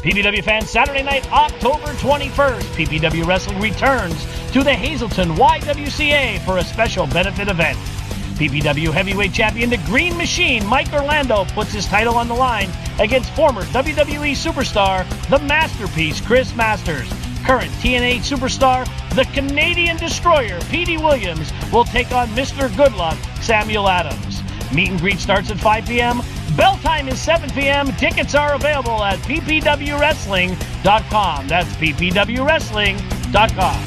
PPW fans, Saturday night, October 21st, PPW Wrestling returns to the Hazleton YWCA for a special benefit event. PPW Heavyweight Champion, the Green Machine, Mike Orlando, puts his title on the line against former WWE Superstar, the Masterpiece, Chris Masters. Current TNA Superstar, the Canadian Destroyer, Petey Williams, will take on Mr. Goodluck, Samuel Adams. Meet and greet starts at 5 p.m. Bell time is 7 p.m. Tickets are available at ppwwrestling.com. That's ppwwrestling.com.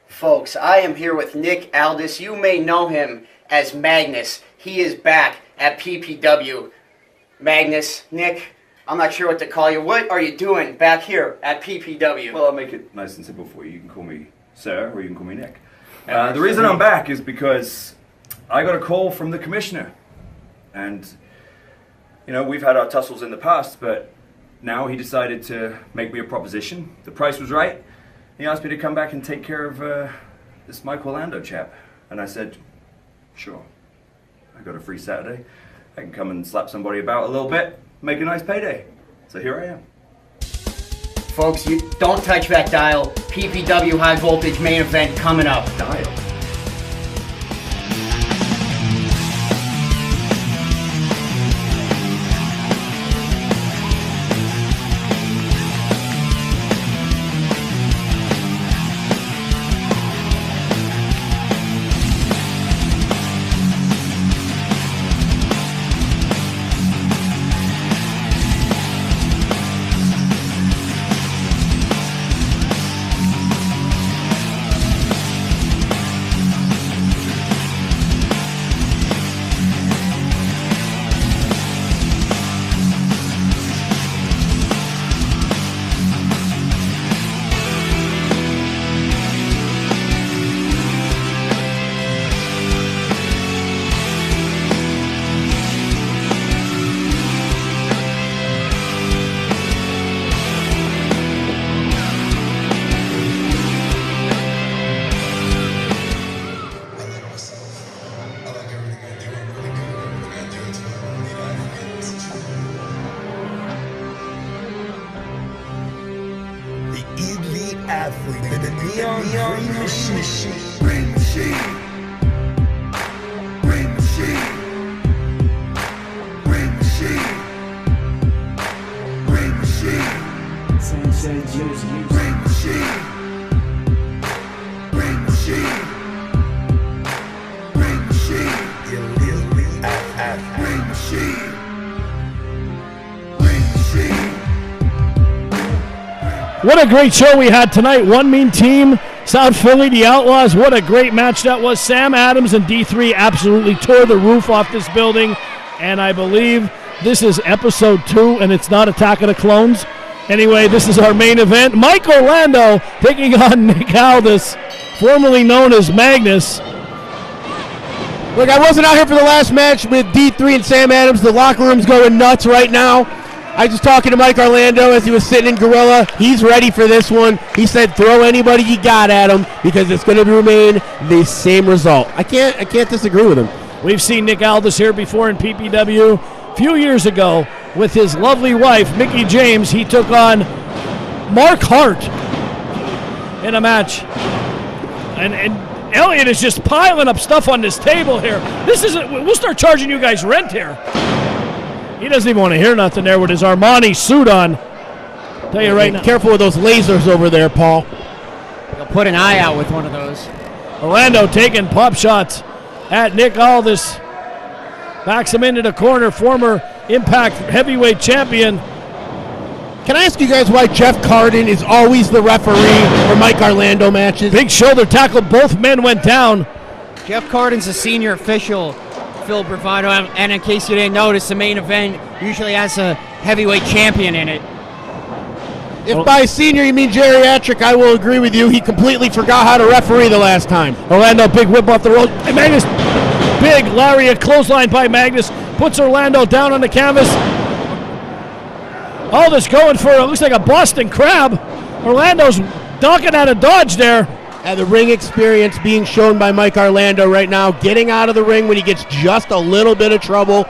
Folks, I am here with Nick Aldis. You may know him as Magnus. He is back at PPW. Magnus, Nick, I'm not sure what to call you. What are you doing back here at PPW? Well, I'll make it nice and simple for you. You can call me Sir or you can call me Nick. The reason I'm back is because I got a call from the commissioner. And, you know, we've had our tussles in the past, but now he decided to make me a proposition. The price was right. He asked me to come back and take care of this Mike Orlando chap. And I said, sure. I got a free Saturday. I can come and slap somebody about a little bit, make a nice payday. So here I am. Folks, you don't touch that dial. PPW High Voltage main event coming up. Dial. Athlete, the neon green machine. Green machine. Green machine. Green machine. Green machine. Sunset Jersey. Green machine. Green machine. Green machine. Green machine. Green machine. What a great show we had tonight. One Mean Team, South Philly, the Outlaws. What a great match that was. Sam Adams and D3 absolutely tore the roof off this building. And I believe this is episode 2, and it's not Attack of the Clones. Anyway, this is our main event. Mike Orlando taking on Nick Aldis, formerly known as Magnus. Look, I wasn't out here for the last match with D3 and Sam Adams. The locker room's going nuts right now. I was just talking to Mike Orlando as he was sitting in Gorilla. He's ready for this one. He said, throw anybody you got at him because it's going to remain the same result. I can't disagree with him. We've seen Nick Aldis here before in PPW. A few years ago with his lovely wife, Mickey James, he took on Mark Hart in a match. And Elliot is just piling up stuff on this table here. This isn't, we'll start charging you guys rent here. He doesn't even want to hear nothing there with his Armani suit on. Tell you right now. Careful with those lasers over there, Paul. You'll put an eye out with one of those. Orlando taking pop shots at Nick Aldis. Backs him into the corner, former Impact Heavyweight Champion. Can I ask you guys why Jeff Carden is always the referee for Mike Orlando matches? Big shoulder tackle, both men went down. Jeff Carden's a senior official, Phil Bravado, and in case you didn't notice, the main event usually has a heavyweight champion in it. If by senior you mean geriatric, I will agree with you. He completely forgot how to referee the last time. Orlando, big whip off the road. And Magnus, big lariat clothesline by Magnus. Puts Orlando down on the canvas. Aldis going for, it looks like a Boston Crab. Orlando's knocking out a dodge there. And the ring experience being shown by Mike Orlando right now, getting out of the ring when he gets just a little bit of trouble.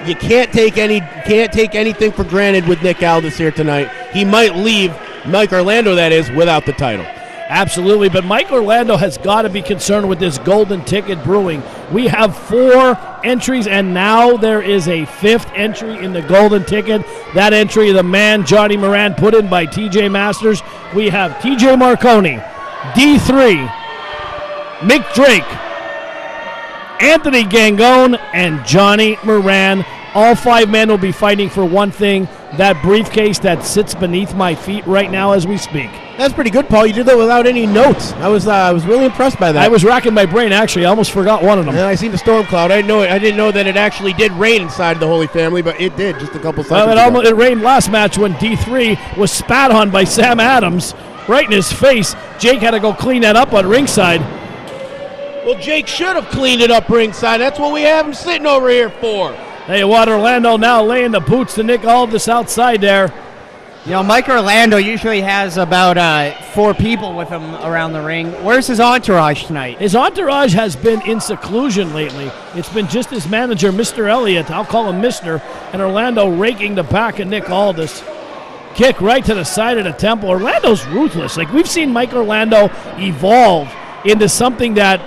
You can't take anything for granted with Nick Aldis here tonight. He might leave, Mike Orlando that is, without the title. Absolutely, but Mike Orlando has got to be concerned with this golden ticket brewing. We have 4 entries, and now there is a 5th entry in the golden ticket. That entry, the man Johnny Moran, put in by TJ Masters. We have TJ Marconi, D3, Mick Drake, Anthony Gangone, and Johnny Moran. All 5 men will be fighting for one thing, that briefcase that sits beneath my feet right now as we speak. That's pretty good, Paul. You did that without any notes. I was really impressed by that. I was racking my brain, actually. I almost forgot one of them. And I seen the storm cloud. I didn't know that it actually did rain inside the Holy Family, but it did just a couple seconds ago. It rained last match when D3 was spat on by Sam Adams right in his face. Jake had to go clean that up on ringside. Well, Jake should have cleaned it up ringside. That's what we have him sitting over here for. Hey, what, Orlando now laying the boots to Nick Aldis outside there. You know, Mike Orlando usually has about 4 people with him around the ring. Where's his entourage tonight? His entourage has been in seclusion lately. It's been just his manager, Mr. Elliott. I'll call him Mr. And Orlando raking the back of Nick Aldis. Kick right to the side of the temple. Orlando's ruthless. Like, we've seen Mike Orlando evolve into something that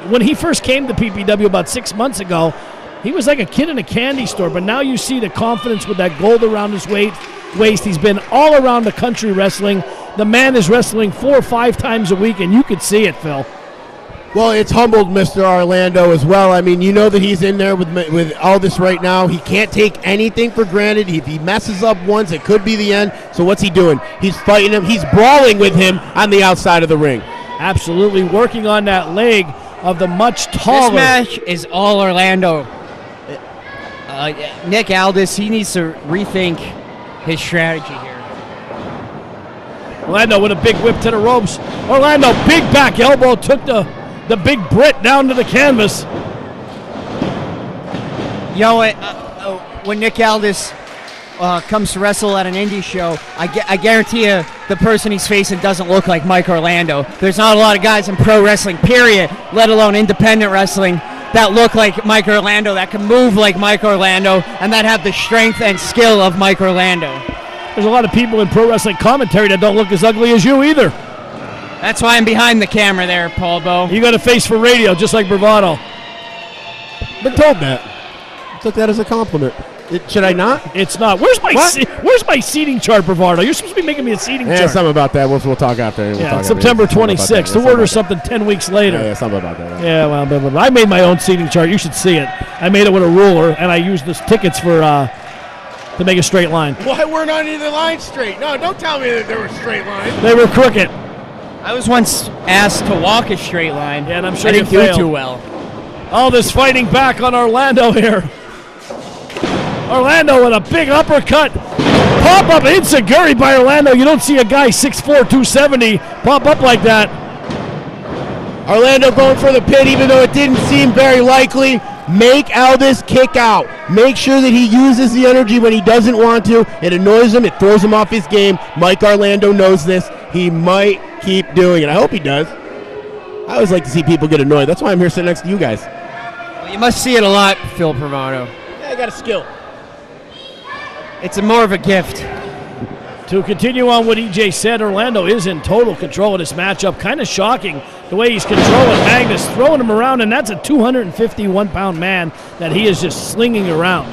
when he first came to PPW about 6 months ago, he was like a kid in a candy store, but now you see the confidence with that gold around his waist. He's been all around the country wrestling. The man is wrestling 4 or 5 times a week, and you could see it, Phil. Well, it's humbled Mr. Orlando as well. I mean, you know that he's in there with Aldis right now. He can't take anything for granted. If he messes up once, it could be the end. So what's he doing? He's fighting him. He's brawling with him on the outside of the ring. Absolutely working on that leg of the much taller. This match is all Orlando. Nick Aldis, he needs to rethink his strategy here. Orlando with a big whip to the ropes. Orlando, big back elbow, took the big Brit down to the canvas. You know what? When Nick Aldis comes to wrestle at an indie show, I guarantee you the person he's facing doesn't look like Mike Orlando. There's not a lot of guys in pro wrestling, period, let alone independent wrestling, that look like Mike Orlando, that can move like Mike Orlando, and that have the strength and skill of Mike Orlando. There's a lot of people in pro wrestling commentary that don't look as ugly as you either. That's why I'm behind the camera there, Paul Bo. You got a face for radio, just like Bravado. Been told that. I took that as a compliment. Should I not? It's not. Where's my seating chart, Bravado? You're supposed to be making me a seating chart. Yeah, something about that. We'll talk after. September 26th. To order something 10 weeks later. Yeah, something about that. Yeah, well, I made my own seating chart. You should see it. I made it with a ruler, and I used the tickets for to make a straight line. Why weren't any of the lines straight? No, don't tell me that there were straight lines. They were crooked. I was once asked to walk a straight line. Yeah, and I'm sure I you didn't do failed. too well. All this fighting back on Orlando here. Orlando with a big uppercut. Pop-up enziguri by Orlando. You don't see a guy 6'4", 270 pop up like that. Orlando going for the pin, even though it didn't seem very likely. Make Aldis kick out. Make sure that he uses the energy when he doesn't want to. It annoys him. It throws him off his game. Mike Orlando knows this. He might keep doing it. I hope he does. I always like to see people get annoyed. That's why I'm here sitting next to you guys. Well, you must see it a lot, Phil Bravado. Yeah, I got a skill. It's more of a gift. To continue on what EJ said, Orlando is in total control of this matchup. Kind of shocking the way he's controlling Magnus, throwing him around, and that's a 251-pound man that he is just slinging around.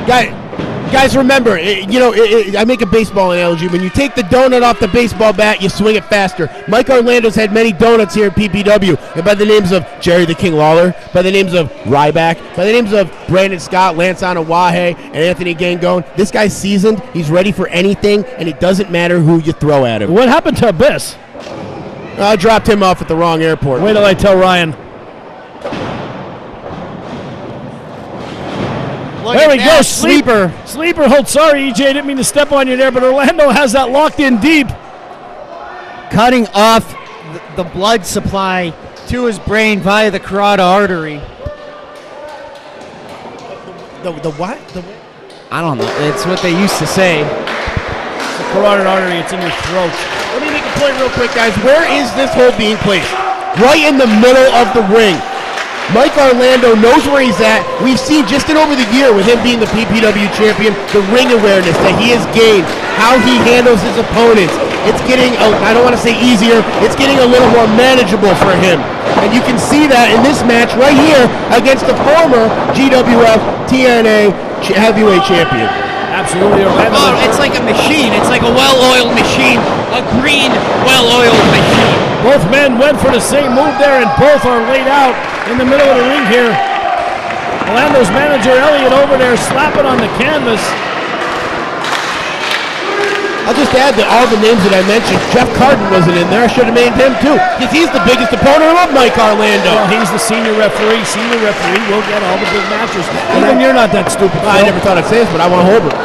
Guys, remember, I make a baseball analogy. When you take the donut off the baseball bat, you swing it faster. Mike Orlando's had many donuts here at PPW, and by the names of Jerry the King Lawler, by the names of Ryback, by the names of Brandon Scott, Lance Anawahe, and Anthony Gangone, this guy's seasoned. He's ready for anything, and it doesn't matter who you throw at him. What happened to Abyss? I dropped him off at the wrong airport. Wait till I tell Ryan. There we go, sleeper. Sleeper hold. Sorry, EJ, didn't mean to step on you there, but Orlando has that locked in deep. Cutting off the blood supply to his brain via the carotid artery. The what? I don't know. It's what they used to say. the carotid artery. It's in your throat. Let me make a point real quick, guys. Where is this hold being placed? Right in the middle of the ring. Mike Orlando knows where he's at. We've seen just in over the year with him being the PPW champion, the ring awareness that he has gained, how he handles his opponents. It's getting, I don't want to say easier, it's getting a little more manageable for him. And you can see that in this match right here against the former GWF TNA Heavyweight Champion. Absolutely, Orlando. Oh, it's like a machine. It's like a well-oiled machine. A green, well-oiled machine. Both men went for the same move there, and both are laid out in the middle of the ring here. Orlando's manager, Elliott, over there slapping on the canvas. I'll just add that all the names that I mentioned, Jeff Carden wasn't in there. I should have named him too, because he's the biggest opponent of Mike Orlando. Well, he's the senior referee. Senior referee will get all the big matches. Even you're not that stupid. I never thought I'd say this, but I want Holbrook.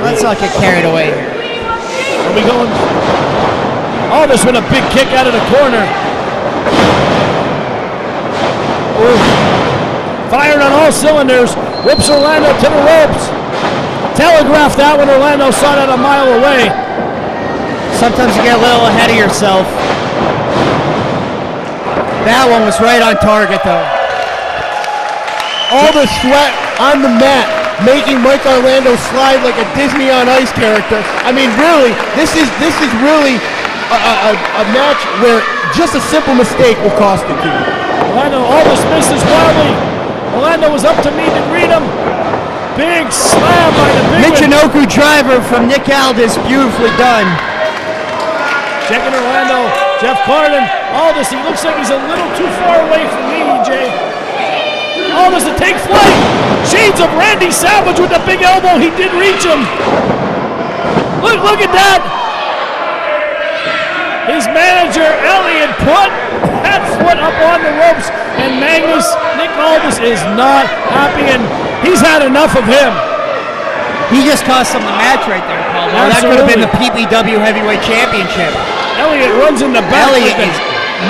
Let's not get carried away here. Are we going? Oh, there's been a big kick out of the corner. Ooh. Firing on all cylinders. Whips Orlando to the ropes. Telegraphed that when Orlando saw that a mile away. Sometimes you get a little ahead of yourself. That one was right on target, though. All the sweat on the mat, making Mike Orlando slide like a Disney on Ice character. I mean, really, this is really a match where just a simple mistake will cost the team. Orlando, Aldis misses wildly. Orlando was up to meet and greet him. Big slam by the big Michinoku driver from Nick Aldis, beautifully done. Checking Orlando, Jeff Carden. Aldis, he looks like he's a little too far away from me, EJ. Aldis to take flight. Shades of Randy Savage with the big elbow. He did reach him. Look at that. His manager, Elliott, put that foot up on the ropes, and Magnus, Nick Aldis, is not happy, and he's had enough of him. He just cost him the match right there, Paul. Well, that could have been the PPW Heavyweight Championship. Elliott runs in the back.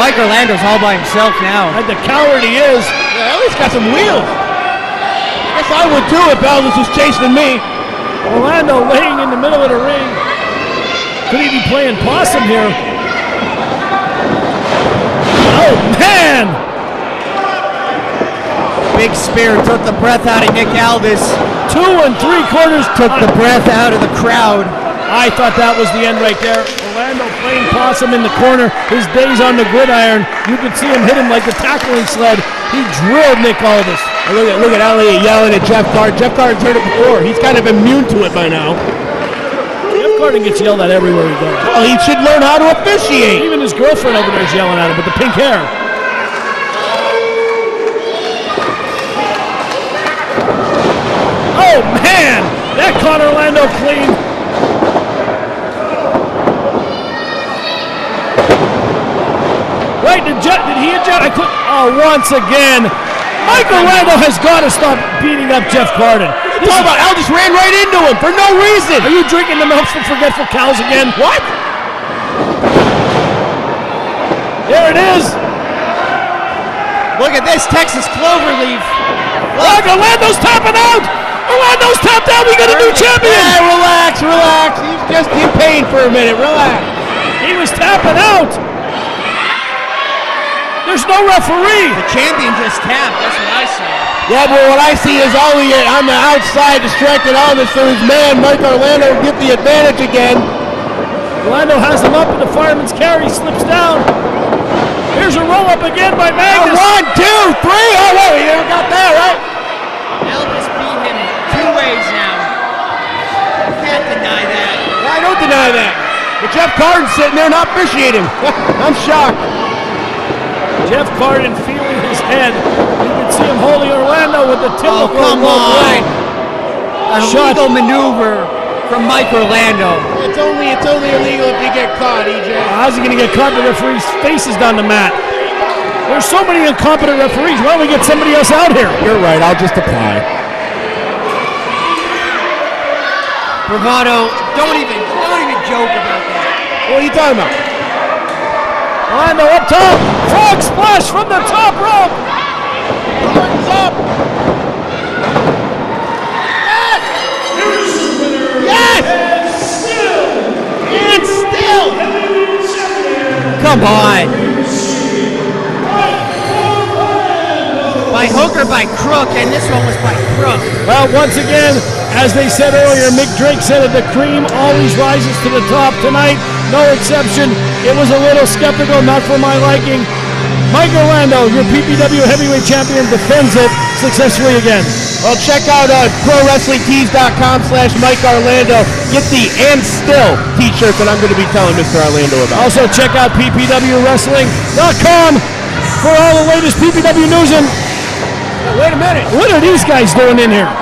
Mike Orlando's all by himself now. And the coward he is. Yeah, Elliott's got some wheels. I guess I would too if Aldis was chasing me. Orlando laying in the middle of the ring. Could he be playing possum here? Oh, man! Big spear took the breath out of Nick Aldis. 2 3/4 took the breath out of the crowd. I thought that was the end right there. Orlando playing possum in the corner. His days on the gridiron. You could see him hit him like the tackling sled. He drilled Nick Aldis. Look at Elliott yelling at Jeff Carden. Jeff Carden's heard it before. He's kind of immune to it by now. Jeff Carden gets yelled at everywhere he goes. Well, he should learn how to officiate. Even his girlfriend over there is yelling at him with the pink hair. Oh, man! That caught Orlando clean. Right, did he adjust? Once again. Mike Orlando has got to stop beating up Jeff Carden. Talk about Aldis ran right into him for no reason. Are you drinking the milk from forgetful cows again? What? There it is. Look at this Texas cloverleaf. Look, Orlando's tapping out. Orlando's tapped out. We got a new champion. Hey, relax. He's just in pain for a minute. Relax. He was tapping out. There's no referee. The champion just tapped. That's what I saw. Yeah, but what I see is Elliott on the outside distracted Aldis, so his man, Mike Orlando, will get the advantage again. Orlando has him up in the fireman's carry, slips down. Here's a roll-up again by Magnus. 1, 2, 3. Oh, wait, you never got that, right? Aldis beat him 2 ways now. Can't deny that. Yeah, I don't deny that. But Jeff Carden's sitting there not officiating. I'm shocked. Jeff Carden feeling his head. You can see him holding Orlando with the tip of the come on. A Shot. legal maneuver from Mike Orlando. It's only illegal if you get caught, EJ. How's he going to get caught? The referee's face is down the mat. There's so many incompetent referees. Why don't we get somebody else out here? You're right. I'll just apply. Bravado, don't even joke about that. What are you talking about? Orlando up top. Frog splash from the top rope. Carden's up. Come on. By hook or by crook, and this one was by crook. Well, once again, as they said earlier, Mick Drake said that the cream always rises to the top. Tonight, no exception. It was a little skeptical, not for my liking. Mike Orlando, your PPW Heavyweight Champion, defends it successfully again. Well, check out ProWrestlingTees.com/Mike Orlando. Get the "And Still" t-shirt that I'm going to be telling Mr. Orlando about. Also, check out PPWWrestling.com for all the latest PPW news. And wait a minute, what are these guys doing in here?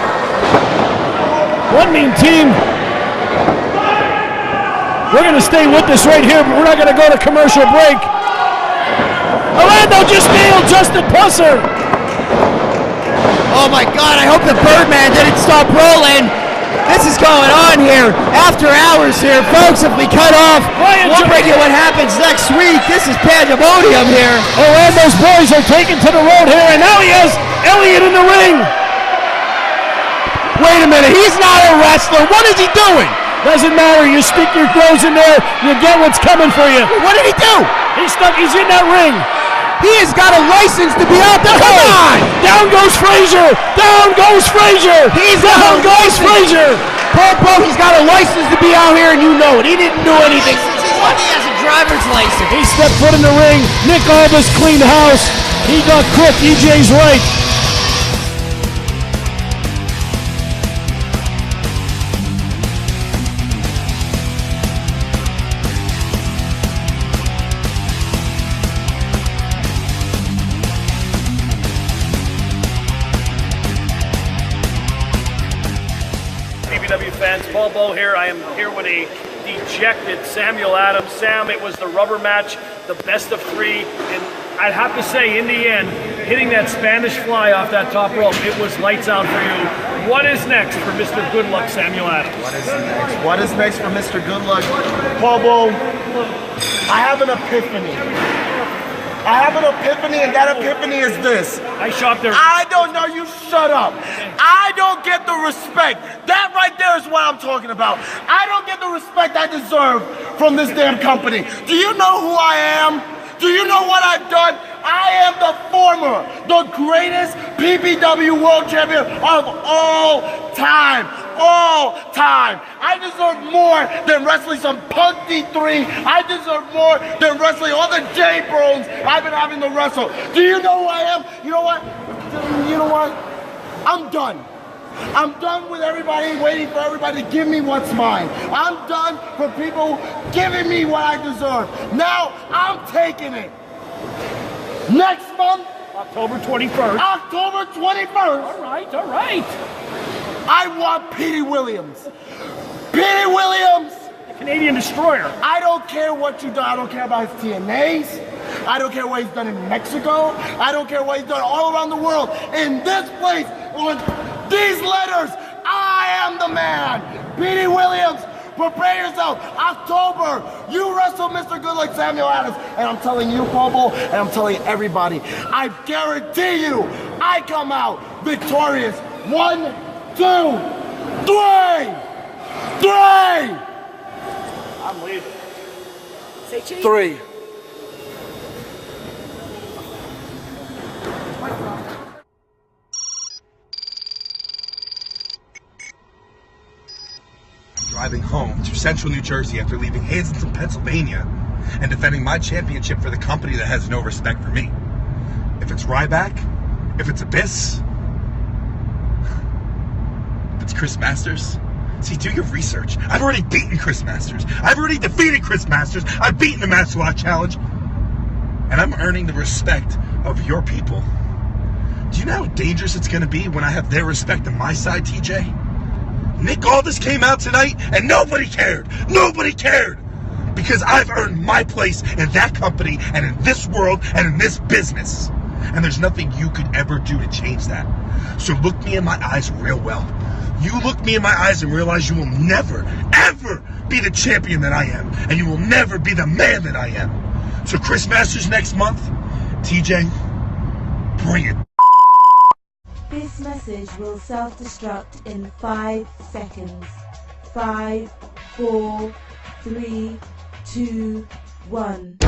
One mean team. We're going to stay with this right here, but we're not going to go to commercial break. Orlando just nailed Justin Pusser. Oh my God, I hope the Birdman didn't stop rolling. This is going on here. After hours here. Folks, if we cut off, we'll bring you what happens next week. This is pandemonium here. Orlando's boys are taken to the road here, and now he has Elliott in the ring. Wait a minute, he's not a wrestler. What is he doing? Doesn't matter, you stick your clothes in there, you get what's coming for you. What did he do? He's in that ring. He has got a license to be out there. Come on! Down goes Frazier! Down goes Frazier! Down goes Frazier! Popo, he's got a license to be out here, and you know it. He didn't do anything. He has a driver's license. He stepped foot in the ring. Nick Aldis cleaned house. He got Crook. EJ's right. PPW fans, Paul Bowe here. I am here with a dejected Samuel Adams. Sam, it was the rubber match, the best of three, and I'd have to say, in the end, hitting that Spanish fly off that top rope, it was lights out for you. What is next for Mr. Goodluck, Samuel Adams? What is next for Mr. Goodluck? Paul Bowe, I have an epiphany. And that epiphany is this. I shopped there. I don't know, you shut up. I don't get the respect. That right there is what I'm talking about. I don't get the respect I deserve from this damn company. Do you know who I am? Do you know what I've done? I am the greatest PPW World Champion of all time. All time. I deserve more than wrestling some punk D3. I deserve more than wrestling all the J-Bros I've been having to wrestle. Do you know who I am? You know what? I'm done. I'm done with everybody waiting for everybody to give me what's mine. I'm done for people giving me what I deserve. Now I'm taking it. Next month, October 21st. October 21st. All right. I want Petey Williams. Petey Williams! The Canadian Destroyer. I don't care what you've done. I don't care about his TNAs. I don't care what he's done in Mexico. I don't care what he's done all around the world. In this place, on these letters, I am the man. Petey Williams, prepare yourself. October, you wrestle Mr. Goodluck, Samuel Adams. And I'm telling you, Pobo, and I'm telling everybody, I guarantee you, I come out victorious. 1, 2, 3! 3! I'm leaving. 3. Driving home to central New Jersey after leaving Hazleton, Pennsylvania, and defending my championship for the company that has no respect for me. If it's Ryback, if it's Abyss, if it's Chris Masters, see, do your research. I've already beaten Chris Masters. I've already defeated Chris Masters. I've beaten the Maxwell Challenge. And I'm earning the respect of your people. Do you know how dangerous it's going to be when I have their respect on my side, TJ? Nick Aldis came out tonight and nobody cared. Nobody cared. Because I've earned my place in that company and in this world and in this business. And there's nothing you could ever do to change that. So look me in my eyes real well. You look me in my eyes and realize you will never, ever be the champion that I am. And you will never be the man that I am. So Chris Masters next month, TJ, bring it. This message will self-destruct in 5 seconds. 5, 4, 3, 2, 1.